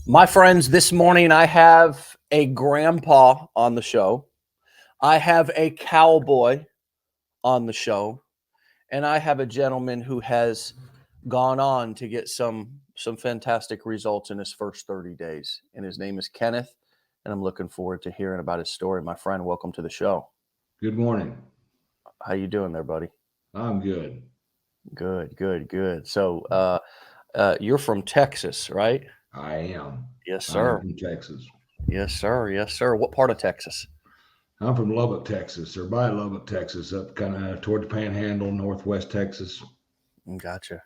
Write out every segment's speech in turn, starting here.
My friends, this morning I have a grandpa on the show. I have a cowboy on the show, and I have a gentleman who has gone on to get some fantastic results in his first 30 days. And his name is Kenneth, and I'm looking forward to hearing about his story. My friend, welcome to the show. Good morning. How you doing there, buddy? I'm good. Good. So, you're from Texas, right? I am. Yes, I am sir. from Texas. Yes, sir. Yes, sir. What part of Texas? I'm from Lubbock, Texas, or by Lubbock, Texas, up kind of toward the Panhandle, northwest Texas. Gotcha.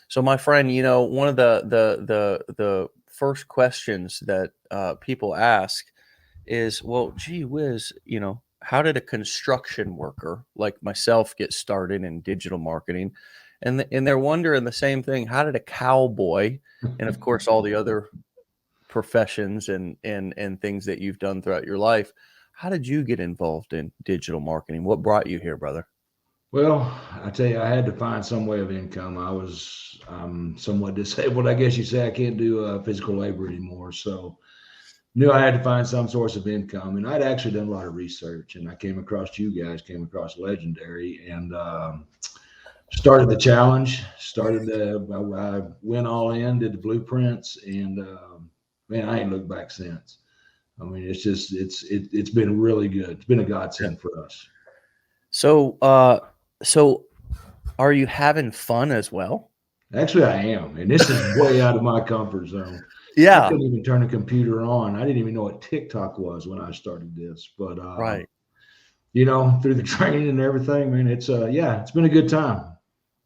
So, my friend, one of the first questions that people ask is, well, gee whiz, how did a construction worker like myself get started in digital marketing? And they're wondering the same thing. How did a cowboy, and of course all the other professions and things that you've done throughout your life, how did you get involved in digital marketing? What brought you here, brother? Well, I tell you, I had to find some way of income. I was somewhat disabled. I guess you say I can't do physical labor anymore. So knew I had to find some source of income. And I'd actually done a lot of research, and I came across you guys, came across Legendary, and started the challenge. I went all in, did the blueprints, and man, I ain't looked back since. I mean, it's been really good. It's been a godsend for us. So are you having fun as well? Actually, I am, and this is way out of my comfort zone. I Yeah, couldn't even turn a computer on. I didn't even know what TikTok was when I started this, but right. through the training and everything, man, it's been a good time.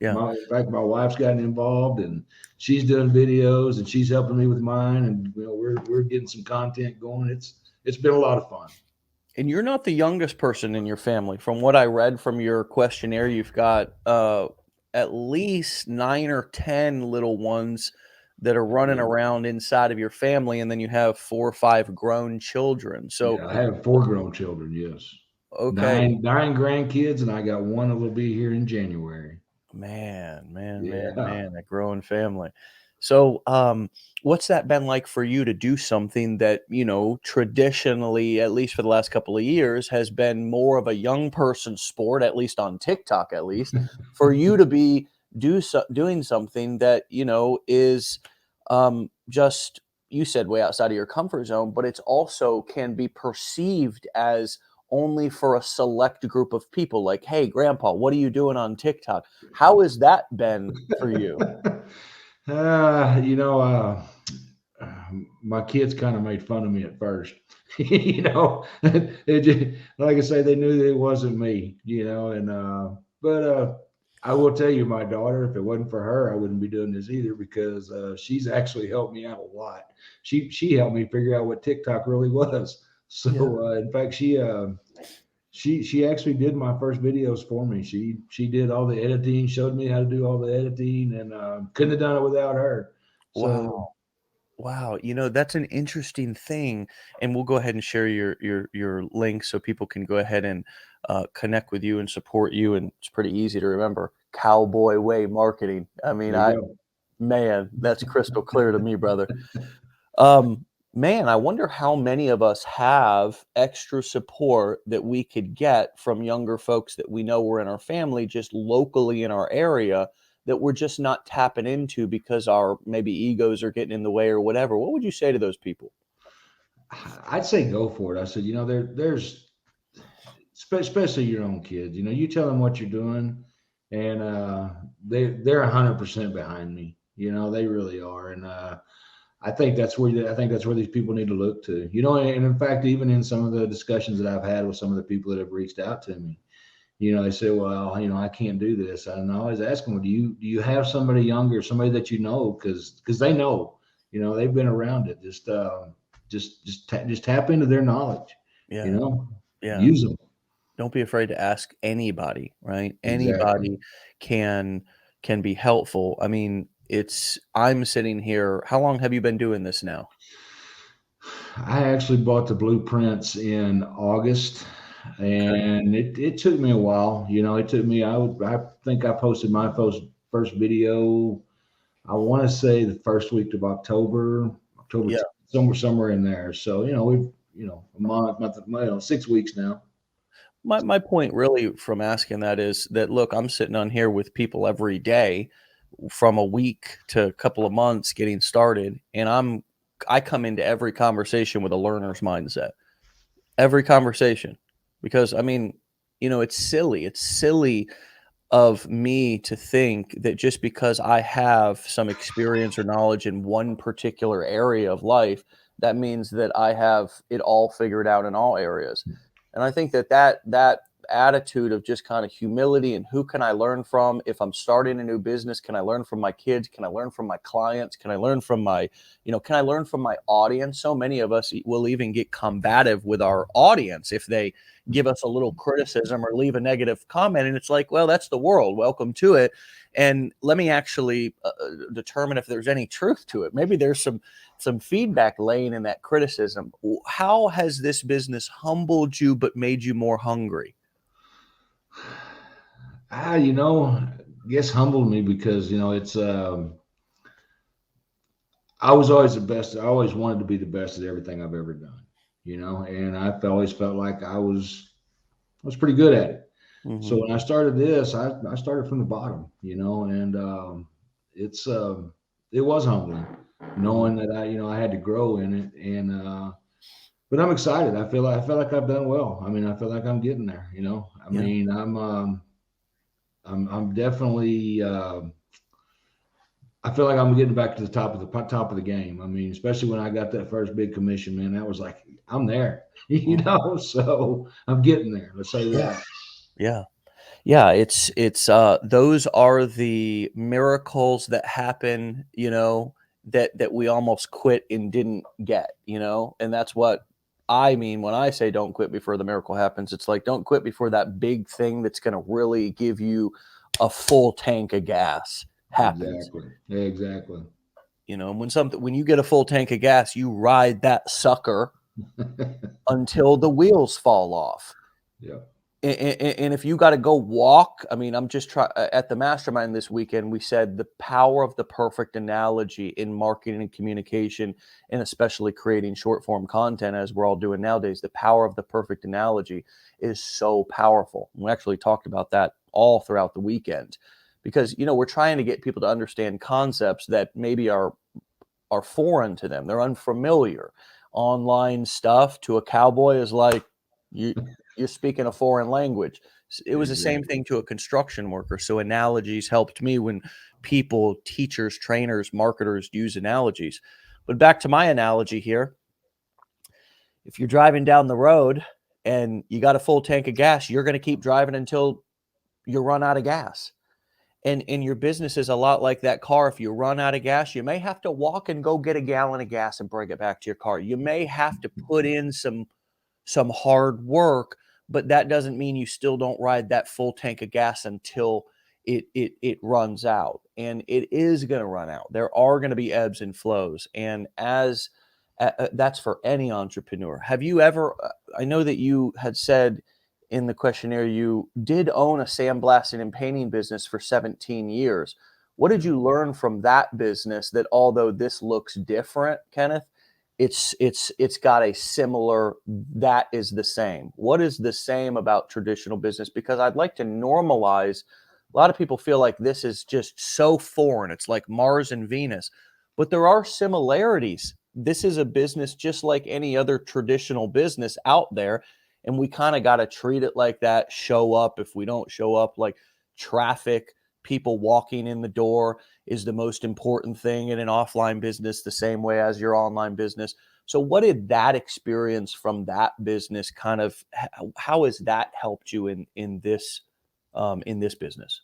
Yeah. In fact, my wife's gotten involved, and she's doing videos, and she's helping me with mine, and we're getting some content going. It's been a lot of fun. And you're not the youngest person in your family. From what I read from your questionnaire, you've got at least 9 or 10 little ones that are running around inside of your family, and then you have 4 or 5 grown children. So, Yeah, I have 4 grown children. Yes, okay, nine grandkids, and I got one that will be here in January. man, Yeah. a growing family. So, what's that been like for you to do something that, traditionally, at least for the last couple of years, has been more of a young person sport, at least on TikTok, at least, for you to be doing something that, is just, you said way outside of your comfort zone, but it's also can be perceived as only for a select group of people. Like, hey, grandpa, what are you doing on TikTok? How has that been for you? uh, you know, uh, my kids kind of made fun of me at first. Like I say, they knew that it wasn't me. But I will tell you, my daughter, if it wasn't for her, I wouldn't be doing this either because she's actually helped me out a lot. She helped me figure out what TikTok really was. So Yeah. in fact, she actually did my first videos for me. She did all the editing, showed me how to do all the editing, and couldn't have done it without her. So Wow. Wow. That's an interesting thing. And we'll go ahead and share your link so people can go ahead and connect with you and support you. And it's pretty easy to remember. Cowboy Way Marketing. I mean, there you go. man, that's crystal clear to me, brother. Um, man, I wonder how many of us have extra support that we could get from younger folks that we know were in our family, just locally in our area, that we're just not tapping into because our maybe egos are getting in the way or whatever. What would you say to those people? I'd say go for it. I said, there's especially your own kids. You tell them what you're doing, and they're 100% behind me. They really are, and I think that's where these people need to look to. And in fact, even in some of the discussions that I've had with some of the people that have reached out to me, they say, well, I can't do this. And I always ask them, well, do you have somebody younger, somebody that because they know, they've been around it. Just tap into their knowledge. You Yeah, know, yeah. use them. Don't be afraid to ask anybody, right? Exactly. Anybody can can be helpful. I mean, I'm sitting here. How long have you been doing this now? I actually bought the blueprints in August, Okay. and it took me a while. It took me. I think I posted my first video. I want to say the first week of October. October Yeah. 10th, somewhere in there. So, we've, a month, 6 weeks now. My point really from asking that is that, look, I'm sitting on here with people every day from a week to a couple of months getting started, and I come into every conversation with a learner's mindset. Every conversation. Because I mean, it's silly. It's silly of me to think that just because I have some experience or knowledge in one particular area of life, that means that I have it all figured out in all areas. And I think that attitude of just kind of humility and who can I learn from if I'm starting a new business? Can I learn from my kids? Can I learn from my clients? Can I learn from can I learn from my audience? So many of us will even get combative with our audience if they give us a little criticism or leave a negative comment. And it's like, well, that's the world. Welcome to it. And let me actually determine if there's any truth to it. Maybe there's some feedback laying in that criticism. How has this business humbled you but made you more hungry? I guess humbled me because, it's, I was always the best. I always wanted to be the best at everything I've ever done, and I always felt like I was pretty good at it. So Hmm. when I started this, I started from the bottom, and it's it was humbling Hmm. knowing that I had to grow in it, and but I'm excited. I feel like I've done well. I mean, I feel like I'm getting there. I Yeah. mean, I'm definitely. I feel like I'm getting back to the top of the game. I mean, especially when I got that first big commission, man, that was like I'm there, Hmm. So I'm getting there. Let's say Yeah. that. Yeah. Yeah, it's those are the miracles that happen, that we almost quit and didn't get, and that's what I mean when I say don't quit before the miracle happens. It's like don't quit before that big thing that's going to really give you a full tank of gas happens. Exactly. Exactly. And when you get a full tank of gas, you ride that sucker until the wheels fall off. Yeah. And if you got to go walk, I mean, I'm just trying at the mastermind this weekend, we said the power of the perfect analogy in marketing and communication, and especially creating short form content as we're all doing nowadays. The power of the perfect analogy is so powerful. We actually talked about that all throughout the weekend because, we're trying to get people to understand concepts that maybe are foreign to them. They're unfamiliar. Online stuff to a cowboy is like you you're speaking a foreign language. It was the same Exactly. thing to a construction worker. So analogies helped me when people, teachers, trainers, marketers use analogies. But back to my analogy here, if you're driving down the road and you got a full tank of gas, you're going to keep driving until you run out of gas. And your business is a lot like that car. If you run out of gas, you may have to walk and go get a gallon of gas and bring it back to your car. You may have to put in some hard work, but that doesn't mean you still don't ride that full tank of gas until it runs out. And it is going to run out. There are going to be ebbs and flows. And as that's for any entrepreneur. Have you ever I know that you had said in the questionnaire you did own a sandblasting and painting business for 17 years. What did you learn from that business that although this looks different, Kenneth, it's got a similar that is the same. What is the same about traditional business? Because I'd like to normalize. A lot of people feel like this is just so foreign. It's like Mars and Venus, but there are similarities. This is a business just like any other traditional business out there, and we kind of got to treat it like that. Show up. If we don't show up, like traffic, people walking in the door is the most important thing in an offline business, the same way as your online business. So what did that experience from that business kind of how has that helped you in this business?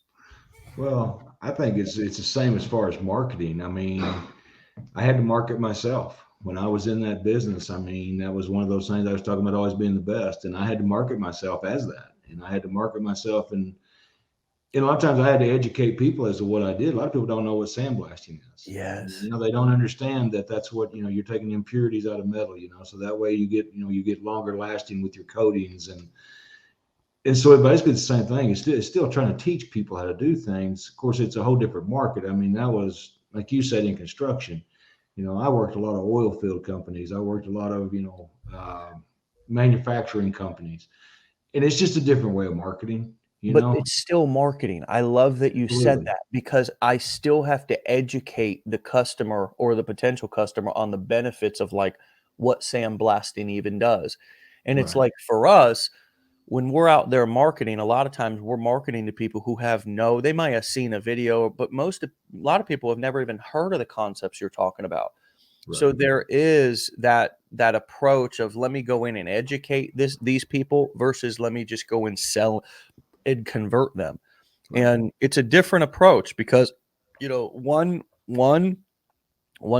Well, I think it's the same as far as marketing. I mean, I had to market myself when I was in that business. I mean, that was one of those things I was talking about always being the best, and I had to market myself as that, and I had to market myself, and a lot of times I had to educate people as to what I did. A lot of people don't know what sandblasting is. And, Yes. they don't understand that that's what, you're taking impurities out of metal, so that way you get longer lasting with your coatings. And so it basically the same thing. It's still trying to teach people how to do things. Of course, it's a whole different market. I mean, that was, like you said, in construction. I worked a lot of oil field companies. I worked a lot of, manufacturing companies, and it's just a different way of marketing, you But know? it's still marketing. I love that you said Absolutely. that because I still have to educate the customer or the potential customer on the benefits of, like, what sandblasting even does. And it's Right. like for us, when we're out there marketing, a lot of times we're marketing to people who have they might have seen a video, but a lot of people have never even heard of the concepts you're talking about. So Right. there is that approach of let me go in and educate these people versus let me just go and sell and convert them. Right. And it's a different approach because, one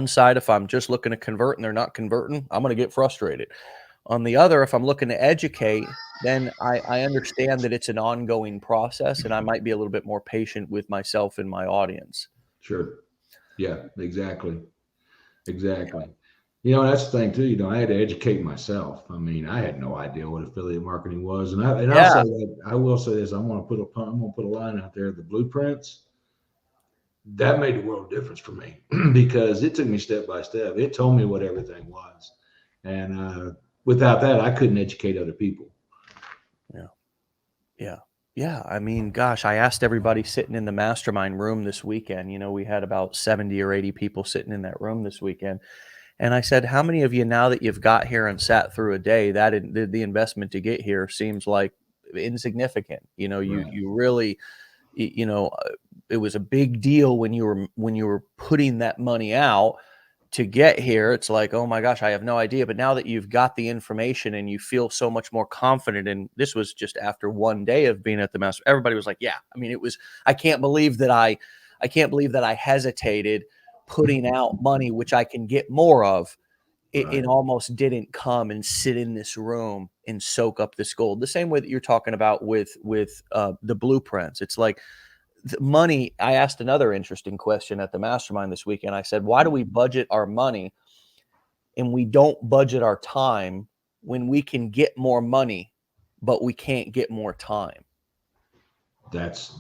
side, if I'm just looking to convert and they're not converting, I'm going to get frustrated. On the other, if I'm looking to educate, then I understand that it's an ongoing process and I might be a little bit more patient with myself and my audience. Sure. Yeah, exactly. Exactly. That's the thing too. I had to educate myself. I mean, I had no idea what affiliate marketing was, and I'll say Yeah. that I will say this. I'm going to put a line out there. The blueprints that made the world of difference for me because it took me step by step. It told me what everything was, and without that, I couldn't educate other people. Yeah. Yeah. Yeah. I mean, gosh, I asked everybody sitting in the mastermind room this weekend. We had about 70 or 80 people sitting in that room this weekend. And I said, how many of you, now that you've got here and sat through a day, the investment to get here seems like insignificant? Right. You really, it was a big deal when you were putting that money out to get here. It's like, oh my gosh, I have no idea. But now that you've got the information and you feel so much more confident, and this was just after one day of being at the master, everybody was like, yeah. I mean, it was. I can't believe that I can't believe that I hesitated putting out money, which I can get more of. It Right. almost didn't come and sit in this room and soak up this gold. The same way that you're talking about with the blueprints. It's like the money. I asked another interesting question at the mastermind this weekend. I said, why do we budget our money and we don't budget our time when we can get more money, but we can't get more time? That's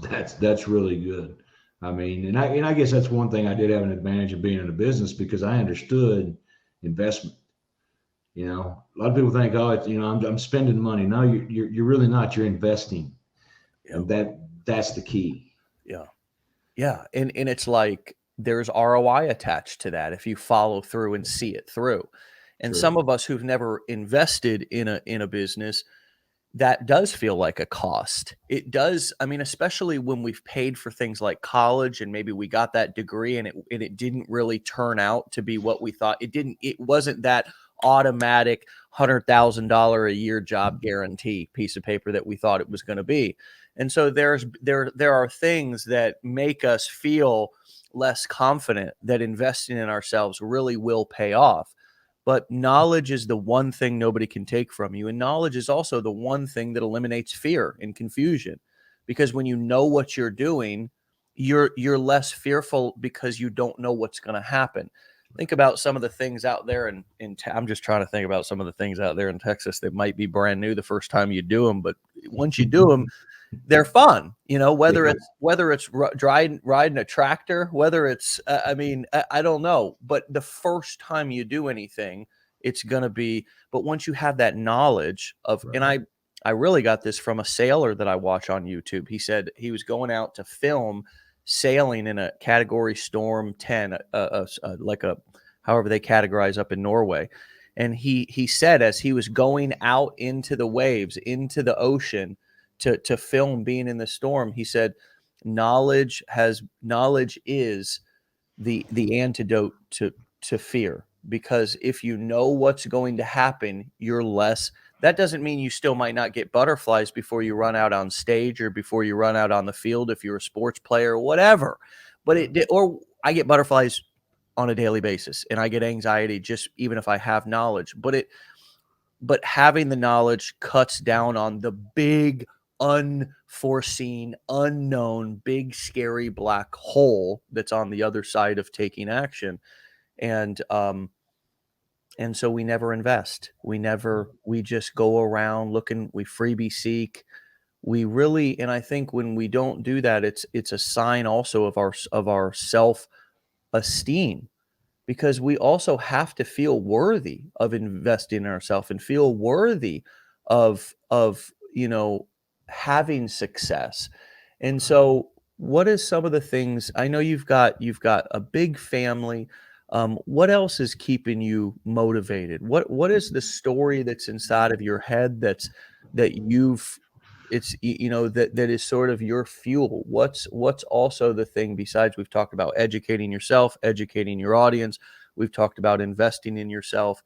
really good. I mean, and I guess that's one thing I did have an advantage of being in a business because I understood investment. A lot of people think, oh, I'm spending money. No, you're really not. You're investing, Yeah. and that's the key. Yeah. Yeah. And it's like there's ROI attached to that if you follow through and see it through. And Sure. some of us who've never invested in a business, that does feel like a cost. It does. I mean, especially when we've paid for things like college and maybe we got that degree and it didn't really turn out to be what we thought. It wasn't that automatic $100,000 a year job guarantee piece of paper that we thought it was going to be. And so there are things that make us feel less confident that investing in ourselves really will pay off. But knowledge is the one thing nobody can take from you. And knowledge is also the one thing that eliminates fear and confusion. Because when you know what you're doing, you're less fearful because you don't know what's going to happen. Think about some of the things out there I'm just trying to think about some of the things out there in Texas that might be brand new the first time you do them, but once you do them, they're fun, whether Yeah. it's riding a tractor, whether it's I mean, I don't know, but the first time you do anything, it's gonna be. But once you have that knowledge of, and Right. I really got this from a sailor that I watch on YouTube. He said he was going out to film sailing in a Category Storm 10, like a however they categorize up in Norway. And he said as he was going out into the waves, into the ocean, to film being in the storm, he said knowledge is the antidote to fear, because if you know what's going to happen, you're less. That doesn't mean you still might not get butterflies before you run out on stage or before you run out on the field if you're a sports player or whatever. But Right. or I get butterflies on a daily basis and I get anxiety just even if I have knowledge. But having the knowledge cuts down on the big, unforeseen, unknown, big, scary black hole that's on the other side of taking action. And and so we never invest. We just go around looking, we freebie seek. We really, and I think when we don't do that, it's a sign also of our self esteem, because we also have to feel worthy of investing in ourselves and feel worthy of having success. And so what is some of the things, I know you've got a big family, what else is keeping you motivated? What is the story that's inside of your head that you've it's that is sort of your fuel? What's also the thing, besides we've talked about educating yourself, educating your audience, we've talked about investing in yourself.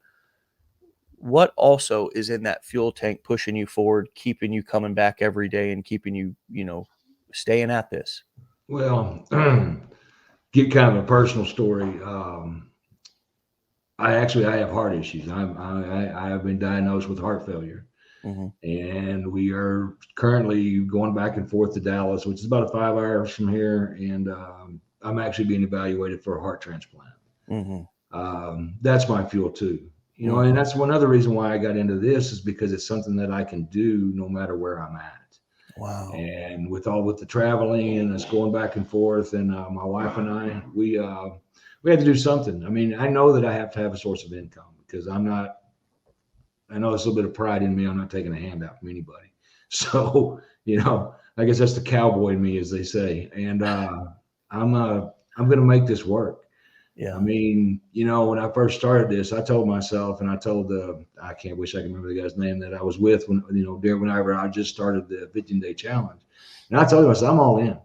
What also is in that fuel tank pushing you forward, keeping you coming back every day and keeping you, staying at this? Well, get kind of a personal story. I have heart issues. I have been diagnosed with heart failure, Hmm. and we are currently going back and forth to Dallas, which is about 5 hours from here, and I'm actually being evaluated for a heart transplant. Hmm. That's my fuel too. Hmm. And that's one other reason why I got into this is because it's something that I can do no matter where I'm at. Wow. And with the traveling and us going back and forth, and my wife and I, we had to do something. I mean, I know that I have to have a source of income because I'm not. I know there's a little bit of pride in me. I'm not taking a handout from anybody. So I guess that's the cowboy in me, as they say. And I'm going to make this work. I Yeah. mean, when I first started this, I told myself, and I told I can't wish I can remember the guy's name that I was with when, whenever I just started the 15-day challenge. And I told myself, I'm all in.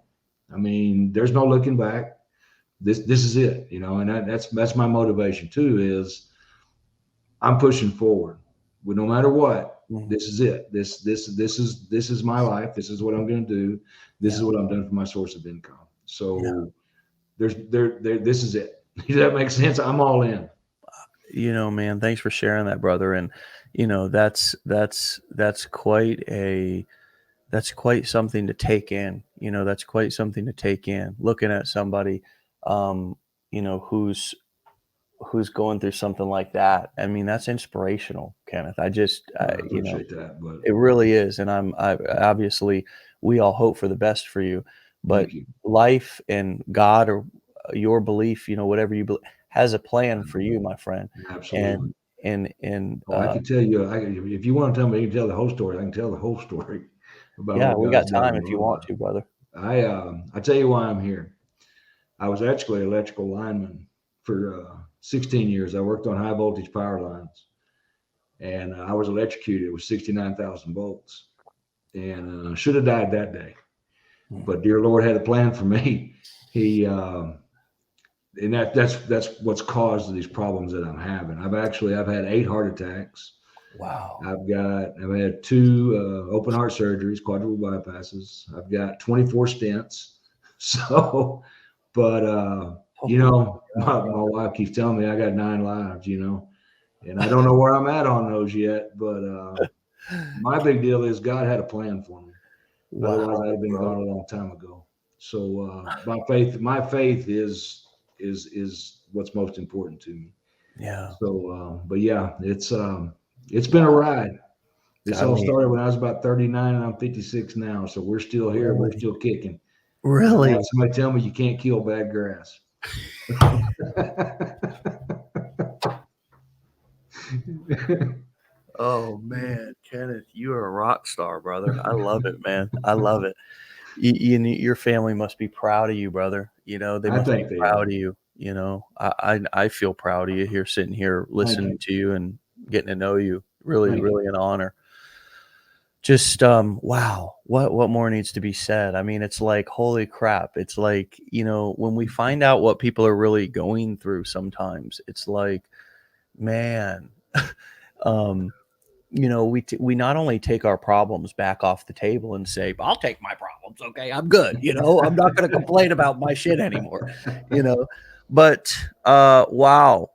I mean, there's no looking back. This is it, and that's my motivation too, is I'm pushing forward. But no matter what, Mhm. this is it. This is my life. This is what I'm going to do. This Yeah. is what I'm doing for my source of income. Yeah. So this is it. Does that make sense? I'm all in. Man, thanks for sharing that, brother. And that's quite something to take in. That's quite something to take in. Looking at somebody, um, who's going through something like that. I mean, that's inspirational, Kenneth. I appreciate that, but it really is. And I obviously, we all hope for the best for you, but thank you. life and God, or your belief, whatever you believe, has a plan for you, my friend. Absolutely. And and Oh, I could tell you. If you want to tell me, you can tell the whole story. I can tell the whole story about yeah, what we got God's time done. if you want to, brother. I tell you why I'm here. I was actually an electrical lineman for 16 years. I worked on high voltage power lines, and I was electrocuted with 69,000 volts, and should have died that day. Mhm. But dear Lord had a plan for me. He and that's what's caused these problems that I'm having. I've had 8 heart attacks. Wow. I've had two open heart surgeries, quadruple bypasses. I've got 24 stents. So, but Oh my God, my wife keeps telling me I got 9 lives. And I don't know where I'm at on those yet. But my big deal is God had a plan for me. wow, Otherwise, I'd have been bro. gone a long time ago. So my faith is what's most important to me. Yeah. So, but yeah, it's been a Wow. ride. This I all mean, started when I was about 39, and I'm 56 now. So we're still here. We're really, still kicking. And I had really. somebody tell me you can't kill bad grass. Oh man, Kenneth, you are a rock star, brother. I love it, man. I love it. Your family must be proud of you, brother. They I must be think they proud are. of you. I feel proud of you here, sitting here Thank listening you. to you and getting to know you. Really, Thank you. really an honor. Just wow, what more needs to be said? I mean, it's like, holy crap. It's like, when we find out what people are really going through sometimes, it's like, man, um, we not only take our problems back off the table and say, "I'll take my problems, okay, I'm good," I'm not going to complain about my shit anymore, you know. But wow,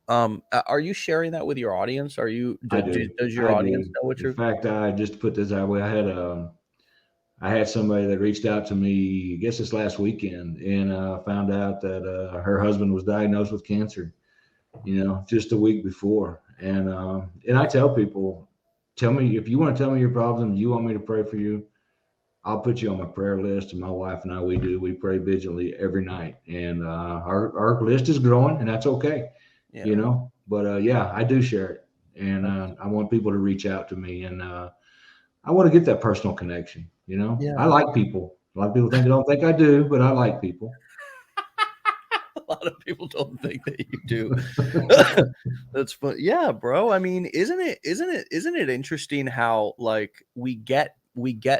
are you sharing that with your audience? Are you? I do. Does your I audience do. know what In you're? fact, I just to put this that way. I had somebody that reached out to me, I guess this last weekend, and found out that her husband was diagnosed with cancer. Just a week before. And I tell people, tell me if you want to tell me your problems. You want me to pray for you. I'll put you on my prayer list. And my wife and I, we pray vigilantly every night. And our list is growing, and that's okay, Yeah. But yeah, I do share it. And I want people to reach out to me. And I want to get that personal connection. I Yeah. like people. A lot of people don't think I do, but I like people. A lot of people don't think that you do. That's fun. Yeah, bro. I mean, isn't it interesting how like we get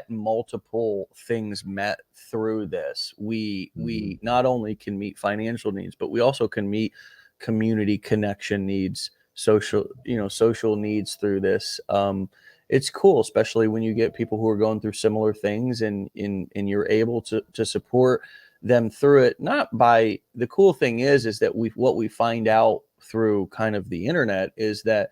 multiple things met through this. We Mhm. not only can meet financial needs, but we also can meet community connection needs, social needs through this. It's cool, especially when you get people who are going through similar things and you're able to support them through it. Not by the cool thing is that what we find out through kind of the internet is that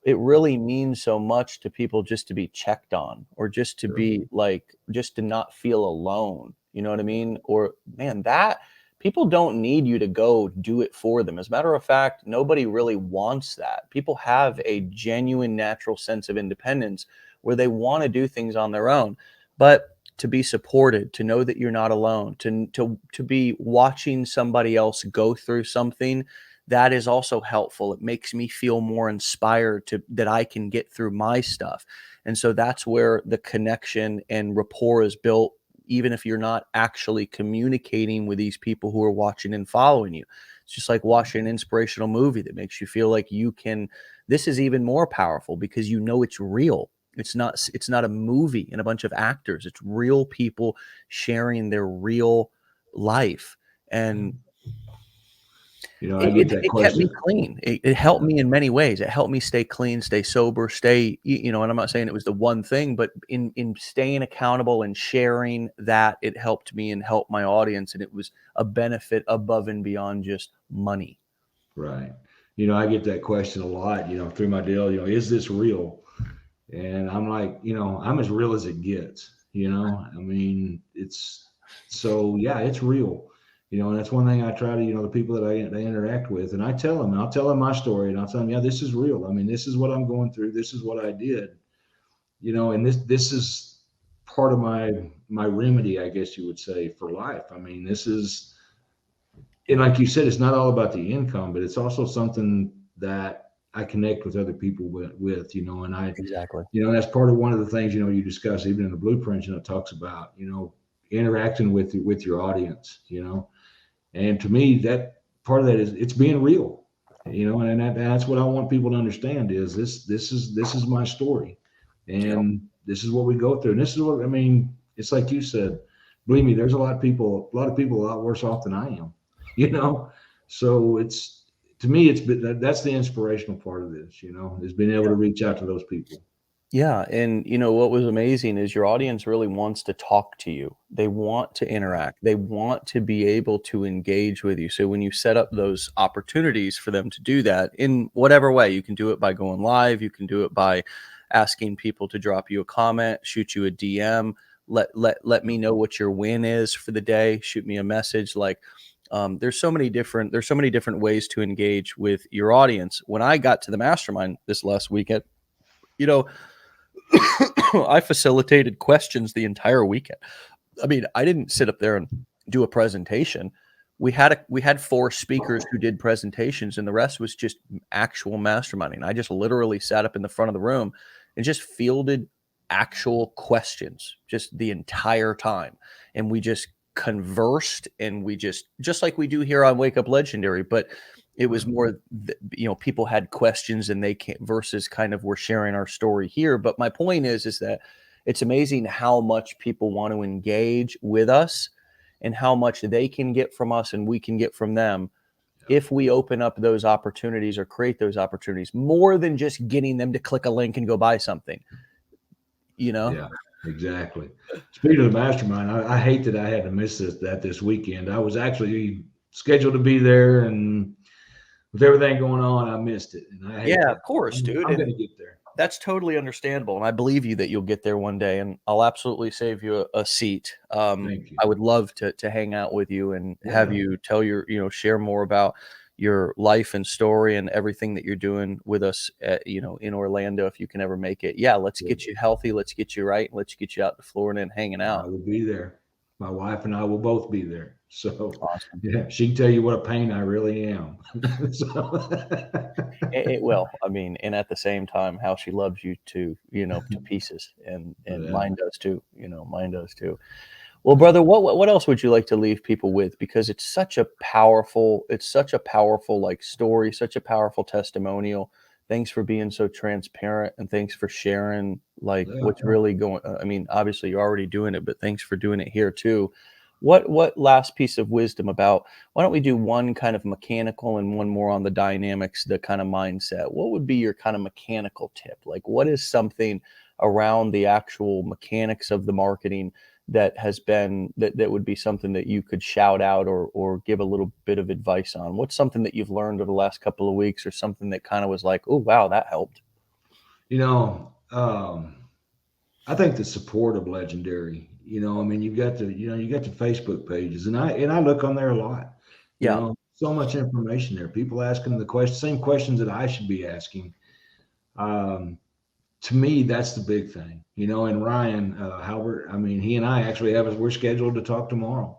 it really means so much to people just to be checked on, or just to Sure. be like, just to not feel alone. You know what I mean? Or man, that people don't need you to go do it for them. As a matter of fact, nobody really wants that. People have a genuine natural sense of independence where they want to do things on their own. But to be supported, to know that you're not alone, to be watching somebody else go through something, that is also helpful. It makes me feel more inspired to that I can get through my stuff. And so that's where the connection and rapport is built, even if you're not actually communicating with these people who are watching and following you. It's just like watching an inspirational movie that makes you feel like you can. This is even more powerful because you know it's real. It's not a movie and a bunch of actors. It's real people sharing their real life. And I get that it kept me question. clean. It helped me in many ways. It helped me stay clean, stay sober, and I'm not saying it was the one thing, but in staying accountable and sharing that, it helped me and helped my audience, and it was a benefit above and beyond just money. Right. I get that question a lot, through my deal, is this real? And I'm like, I'm as real as it gets, I mean, so yeah, it's real, and that's one thing I try to, the people that they interact with, and I'll tell them my story, and I'll tell them, yeah, this is real. I mean, this is what I'm going through. This is what I did, and this is part of my remedy, I guess you would say, for life. I mean, this is, and Yeah, like you said, it's not all about the income, but it's also something that I connect with other people with, and exactly. that's part of one of the things, you discuss even in the blueprint, it talks about, interacting with your audience, and to me, that part of that is it's being real, and that's what I want people to understand is this is my story, Yep. and this is what we go through, and this is what I mean. It's like you said, believe me, there's a lot of people a lot worse off than I am, you know. So it's to me, that's the inspirational part of this, is being able to reach out to those people. Yeah, and what was amazing is your audience really wants to talk to you. They want to interact. They want to be able to engage with you. So when you set up those opportunities for them to do that in whatever way, you can do it by going live, you can do it by asking people to drop you a comment, shoot you a DM, let me know what your win is for the day, shoot me a message. Like there's so many different ways to engage with your audience. When I got to the mastermind this last weekend, you know, I facilitated questions the entire weekend. I mean, I didn't sit up there and do a presentation. We had four speakers who did presentations, and the rest was just actual masterminding. I just literally sat up in the front of the room and just fielded actual questions just the entire time, and we just conversed, and we just like we do here on Wake Up Legendary, but it was Right. more, people had questions and they can't versus kind of we're sharing our story here. But my point is that it's amazing how much people want to engage with us and how much they can get from us and we can get from them Yeah. if we open up those opportunities or create those opportunities more than just getting them to click a link and go buy something, you know? Yeah, exactly. Speaking of the mastermind, I hate that I had to miss this weekend. I was actually scheduled to be there, and with everything going on, I missed it, and I hate Yeah, of that. course, I'm, dude. I'm And going to get there. that's totally understandable, and I believe you that you'll get there one day, and I'll absolutely save you a seat. Thank you. I would love to hang out with you and have Yeah. you tell share more about, your life and story and everything that you're doing with us in Orlando if you can ever make it. Yeah, let's Yeah, get you healthy, let's get you right, and let's get you out to Florida and hanging I out. will be there. My wife and I will both be there. So, Awesome. yeah, she can tell you what a pain I really am. So, It will. I mean, and at the same time, how she loves you to pieces, and yeah, mine does too. Mine does too. Well, brother, what else would you like to leave people with? Because it's such a powerful like story, such a powerful testimonial. Thanks for being so transparent, and thanks for sharing like what's yeah. really going. I mean, obviously you're already doing it, but thanks for doing it here too. What last piece of wisdom about? Why don't we do one kind of mechanical and one more on the dynamics, the kind of mindset? What would be your kind of mechanical tip? Like, what is something around the actual mechanics of the marketing that would be something that you could shout out or give a little bit of advice on? What's something that you've learned over the last couple of weeks, or something that kind of was like, oh wow, that helped? You know, I think the support of Legendary. I mean, you got the Facebook pages, and I look on there a lot. Yeah, So much information there. People asking the same questions that I should be asking. Um, to me, that's the big thing. And Ryan Halbert. I mean, he and I actually we're scheduled to talk tomorrow,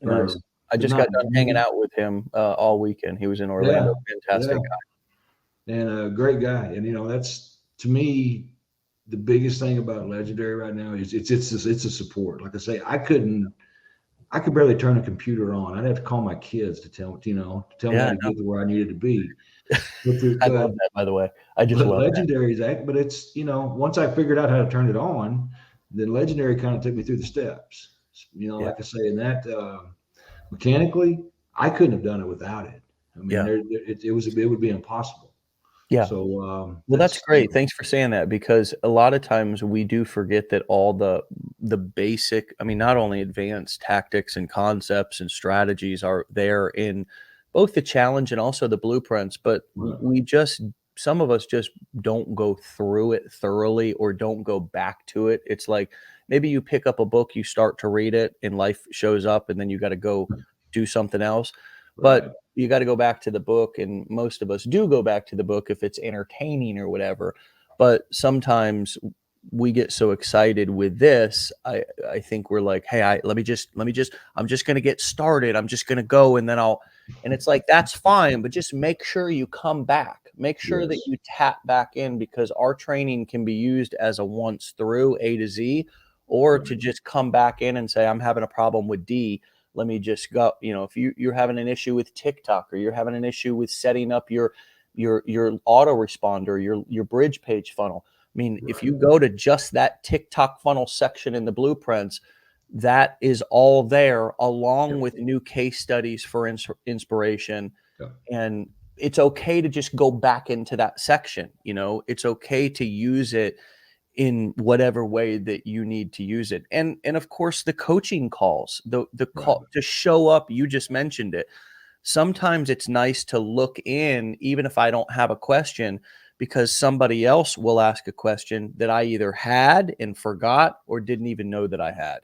nice. or I just not. got done hanging out with him all weekend. He was in Yeah, Orlando. yeah, Fantastic guy. and a great guy. And that's to me the biggest thing about Legendary right now is it's a support. Like I say, I could barely turn a computer on. I'd have to call my kids to tell me how Yeah, to no, get to where I needed to be. But I love that. By the way, I just but love that. Legendary is act. But it's once I figured out how to turn it on, then Legendary kind of took me through the steps. Yeah, Like I say, in that mechanically, I couldn't have done it without it. I mean, yeah, it would be impossible. yeah. So Well, that's great. Thanks for saying that, because a lot of times we do forget that all the basic, I mean, not only advanced tactics and concepts and strategies are there in both the challenge and also the blueprints, but right, we just some of us just don't go through it thoroughly or don't go back to it. It's like maybe you pick up a book, you start to read it, and life shows up, and then you got to go do something else. But right, you got to go back to the book, and most of us do go back to the book if it's entertaining or whatever. But sometimes we get so excited with this. I think we're like, hey, let me just I'm just going to get started, I'm just going to go, and then I'll and it's like, that's fine, but just make sure you come back, make sure that yes, you tap back in, because our training can be used as a once through A to Z, or to right, just come back in and say, I'm having a problem with D, let me just go. If you're having an issue with TikTok, or you're having an issue with setting up your autoresponder, your bridge page funnel. I mean, if right, you go to just that TikTok funnel section in the blueprints, that is all there, yeah, along with new case studies for inspiration. yeah, And it's okay to just go back into that section. It's okay to use it in whatever way that you need to use it. And of course, the coaching calls, the right, call to show up, you just mentioned it. Sometimes it's nice to look in, even if I don't have a question, because somebody else will ask a question that I either had and forgot or didn't even know that I had.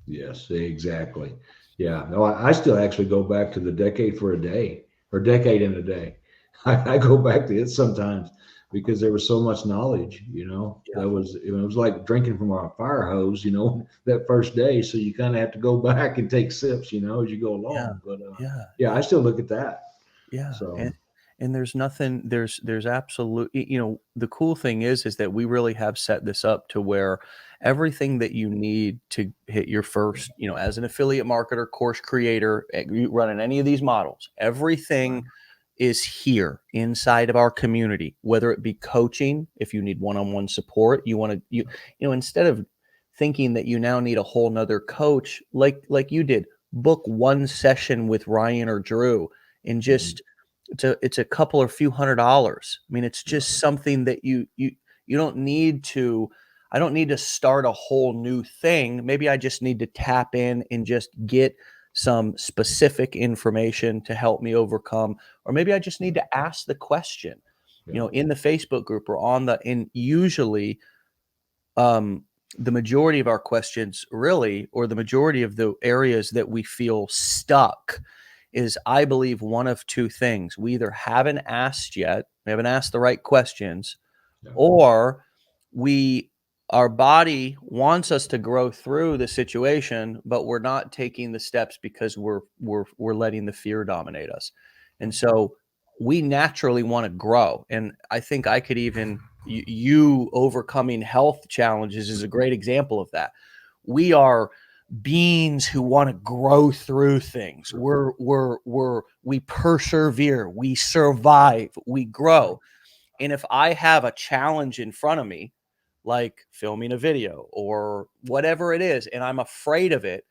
yes, exactly. Yeah, no, I still actually go back to the decade for a day or decade in a day. I go back to it sometimes because there was so much knowledge. Yeah, It was like drinking from a fire hose. That first day, so you kind of have to go back and take sips. As you go yeah, along. But yeah, yeah, yeah. I still look at that. Yeah, So and there's nothing there's absolutely, the cool thing is that we really have set this up to where everything that you need to hit your first, as an affiliate marketer, course creator, you running any of these models, right, everything is here inside of our community, whether it be coaching, if you need one-on-one support, instead of thinking that you now need a whole nother coach, like you did, book one session with Ryan or Drew, and mhm, just it's a couple or few $100s. I mean, it's just right, something that you don't need to. I don't need to start a whole new thing. Maybe I just need to tap in and just get some specific information to help me overcome, or maybe I just need to ask the question, yeah, in the Facebook group or and usually, um, the majority of our questions, really, or the majority of the areas that we feel stuck, is, I believe, one of two things. We either haven't asked yet, we haven't asked the right questions, Yeah. or our body wants us to grow through the situation, but we're not taking the steps because we're letting the fear dominate us. And so we naturally want to grow. And I think I could even you overcoming health challenges is a great example of that. We are beings who want to grow through things. We persevere, we survive, we grow. And if I have a challenge in front of me, like filming a video or whatever it is, and I'm afraid of it,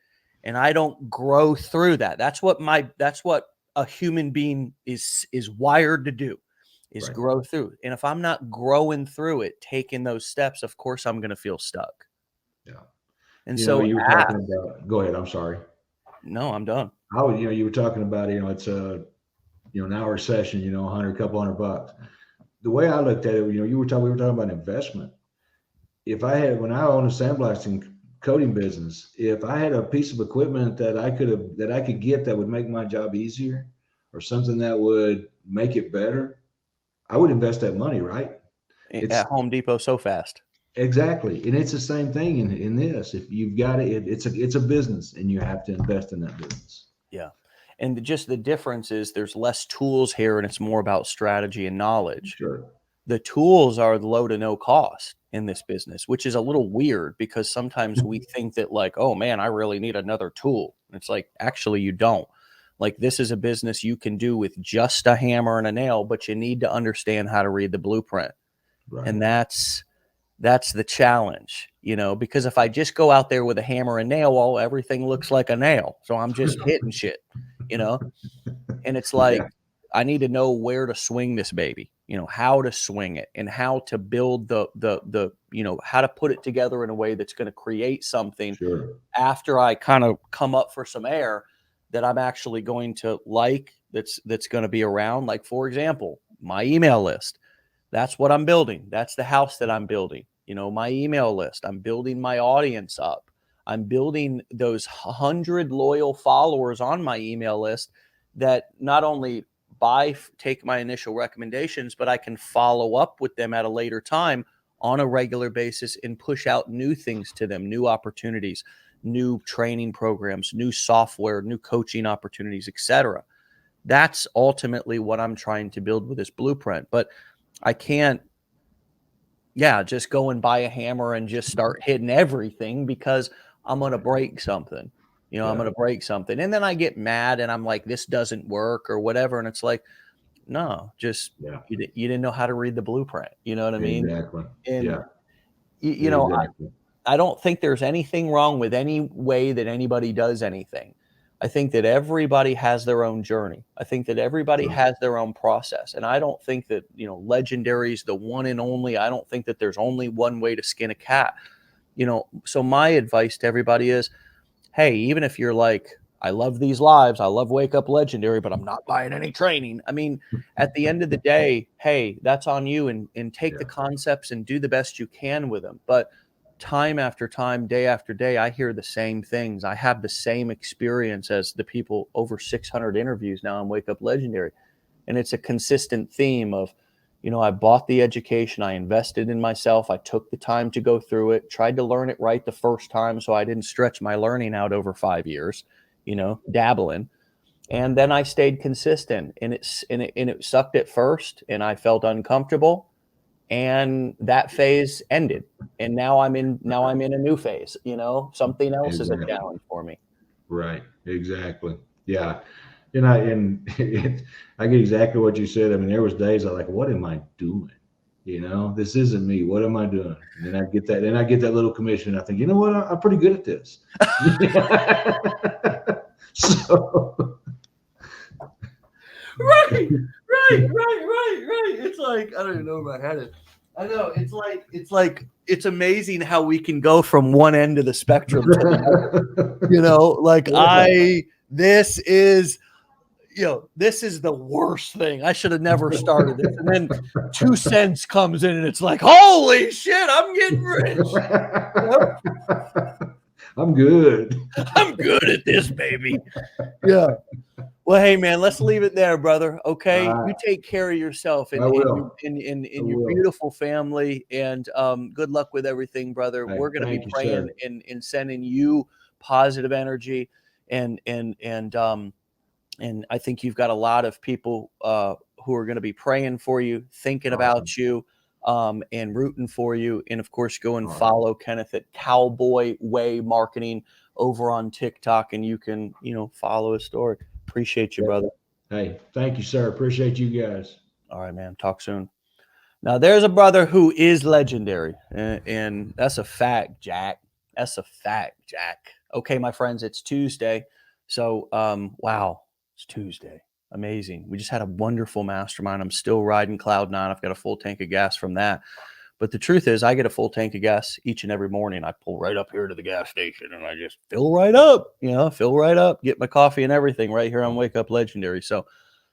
and I don't grow through that, that's what a human being is wired to do, is Right. grow through. And if I'm not growing through it, taking those steps, of course I'm going to feel stuck. Yeah. And You know, so you were talking about, go ahead. I'm sorry. no, I'm done. You were talking about, it's an hour session, couple $100. The way I looked at it, we were talking about investment. When I owned a sandblasting coating business, if I had a piece of equipment that I could get that would make my job easier, or something that would make it better, I would invest that money, right? At Home Depot so fast. Exactly. And it's the same thing in this. If you've got it's a business, and you have to invest in that business. Yeah. And just the difference is there's less tools here, and it's more about strategy and knowledge. Sure. The tools are low to no cost in this business, which is a little weird because sometimes we think that, like, oh man, I really need another tool. And it's like, actually, you don't. Like, this is a business you can do with just a hammer and a nail, but you need to understand how to read the blueprint. Right. And that's the challenge, because if I just go out there with a hammer and nail, well, everything looks like a nail. So I'm just hitting shit, and it's like, Yeah. I need to know where to swing this baby, how to swing it, and how to build the how to put it together in a way that's going to create something. Sure. After I kind of come up for some air that I'm actually going to like, that's going to be around. Like, for example, my email list. That's what I'm building. That's the house that I'm building. My email list. I'm building my audience up. I'm building those 100 loyal followers on my email list that not only take my initial recommendations, but I can follow up with them at a later time on a regular basis and push out new things to them, new opportunities, new training programs, new software, new coaching opportunities, etc. That's ultimately what I'm trying to build with this blueprint. But I can't, just go and buy a hammer and just start hitting everything, because I'm going to break something. I'm going to break something. And then I get mad and I'm like, this doesn't work or whatever. And it's like, no, just, you didn't know how to read the blueprint. You know what I mean? Exactly. And, Exactly. I don't think there's anything wrong with any way that anybody does anything. I think that everybody has their own journey. I think that everybody has their own process. And I don't think that, legendary is the one and only. I don't think that there's only one way to skin a cat. So my advice to everybody is, hey, even if you're like, I love these lives, I love Wake Up Legendary, but I'm not buying any training. I mean, at the end of the day, hey, that's on you, and take the concepts and do the best you can with them. But time after time, day after day, I hear the same things. I have the same experience as the people, over 600 interviews now on Wake Up Legendary. And it's a consistent theme of, I bought the education, I invested in myself, I took the time to go through it, tried to learn it right the first time so I didn't stretch my learning out over 5 years, dabbling. And then I stayed consistent, and it sucked at first, and I felt uncomfortable. And that phase ended, and now I'm in a new phase. Something else is a challenge for me. Right. Exactly. Yeah. And I get exactly what you said. I mean, there was days I like, what am I doing? This isn't me. What am I doing? And then I get that little commission. And I think, you know what? I'm pretty good at this. So. Right. It's like, I don't even know where my head is. I know, it's amazing how we can go from one end of the spectrum to the other. Like, this is the worst thing. I should have never started this. And then 2 cents comes in and it's like, holy shit, I'm getting rich. I'm good. I'm good at this, baby. Yeah. Well, hey, man, let's leave it there, brother, okay? I You take care of yourself I and will. I your will. beautiful family, and, good luck with everything, brother. Hey, We're gonna be thank you, praying sir. and sending you positive energy, and and I think you've got a lot of people, who are gonna be praying for you, thinking Awesome. about you, and rooting for you, and, of course, go and All right. follow Kenneth at Cowboy Way Marketing over on TikTok, and you can, follow his story. Appreciate you, Yeah. brother. Hey, thank you, sir. Appreciate you guys. All right, man. Talk soon. Now, there's a brother who is legendary, and that's a fact, Jack. That's a fact, Jack. Okay, my friends, it's Tuesday. So, wow, it's Tuesday. Amazing. We just had a wonderful mastermind. I'm still riding cloud nine. I've got a full tank of gas from that. But the truth is, I get a full tank of gas each and every morning. I pull right up here to the gas station and I just fill right up, fill right up, get my coffee and everything right here on Wake Up Legendary. So,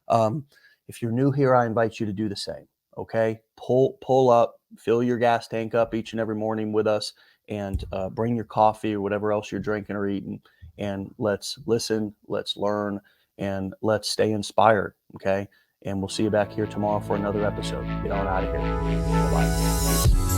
um, if you're new here, I invite you to do the same. Okay, pull up, fill your gas tank up each and every morning with us, and bring your coffee or whatever else you're drinking or eating, and let's listen, let's learn, and let's stay inspired. Okay, and we'll see you back here tomorrow for another episode. Get on out of here. Bye bye.